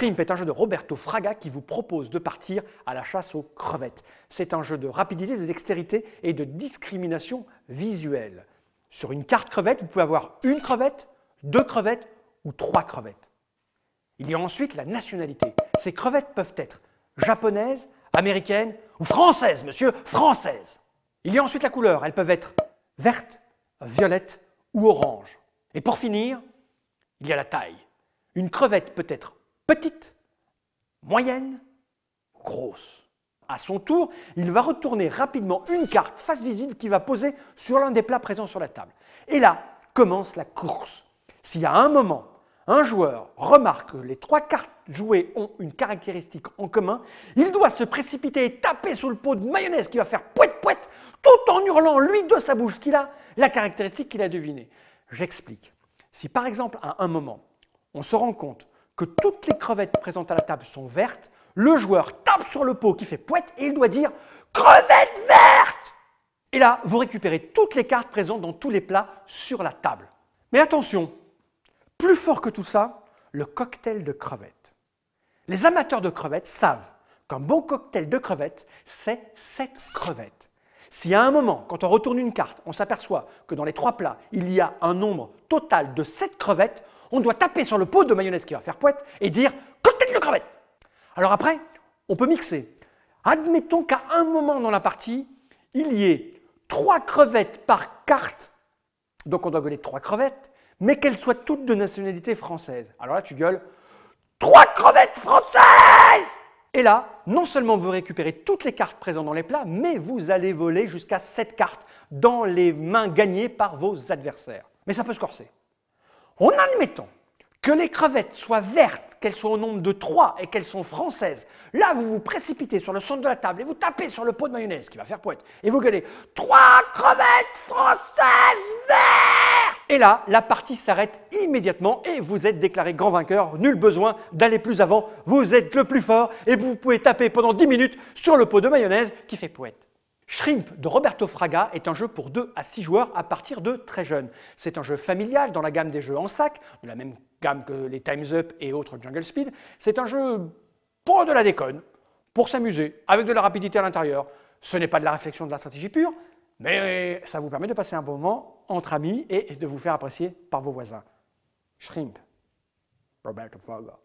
Shrimp est un jeu de Roberto Fraga qui vous propose de partir à la chasse aux crevettes. C'est un jeu de rapidité, de dextérité et de discrimination visuelle. Sur une carte crevette, vous pouvez avoir une crevette, deux crevettes ou trois crevettes. Il y a ensuite la nationalité. Ces crevettes peuvent être japonaises, américaines ou françaises, monsieur, françaises. Il y a ensuite la couleur. Elles peuvent être vertes, violettes ou orange. Et pour finir, il y a la taille. Une crevette peut être petite, moyenne, grosse. À son tour, il va retourner rapidement une carte face visible qui va poser sur l'un des plats présents sur la table. Et là commence la course. S'il y a un moment, un joueur remarque que les trois cartes jouées ont une caractéristique en commun, il doit se précipiter et taper sous le pot de mayonnaise qui va faire pouet pouet tout en hurlant lui de sa bouche qu'il a la caractéristique qu'il a devinée. J'explique. Si par exemple à un moment, on se rend compte que toutes les crevettes présentes à la table sont vertes, le joueur tape sur le pot qui fait pouet et il doit dire « crevette verte !» Et là, vous récupérez toutes les cartes présentes dans tous les plats sur la table. Mais attention, plus fort que tout ça, le cocktail de crevettes. Les amateurs de crevettes savent qu'un bon cocktail de crevettes, c'est 7 crevettes. Si à un moment, quand on retourne une carte, on s'aperçoit que dans les trois plats, il y a un nombre total de 7 crevettes, on doit taper sur le pot de mayonnaise qui va faire pouet et dire « cocktail de crevettes !» Alors après, on peut mixer. Admettons qu'à un moment dans la partie, il y ait 3 crevettes par carte, donc on doit gueuler 3 crevettes, mais qu'elles soient toutes de nationalité française. Alors là, tu gueules « 3 crevettes françaises !» Et là, non seulement vous récupérez toutes les cartes présentes dans les plats, mais vous allez voler jusqu'à 7 cartes dans les mains gagnées par vos adversaires. Mais ça peut se corser. En admettant que les crevettes soient vertes, qu'elles soient au nombre de 3 et qu'elles sont françaises, là vous vous précipitez sur le centre de la table et vous tapez sur le pot de mayonnaise qui va faire pouet et vous gueulez « 3 crevettes françaises vertes !» Et là, la partie s'arrête immédiatement et vous êtes déclaré grand vainqueur. Nul besoin d'aller plus avant, vous êtes le plus fort et vous pouvez taper pendant 10 minutes sur le pot de mayonnaise qui fait pouet. Shrimp de Roberto Fraga est un jeu pour 2 à 6 joueurs à partir de très jeunes. C'est un jeu familial dans la gamme des jeux en sac, de la même gamme que les Time's Up et autres Jungle Speed. C'est un jeu pour de la déconne, pour s'amuser, avec de la rapidité à l'intérieur. Ce n'est pas de la réflexion, de la stratégie pure, mais ça vous permet de passer un bon moment entre amis et de vous faire apprécier par vos voisins. Shrimp, Roberto Fraga.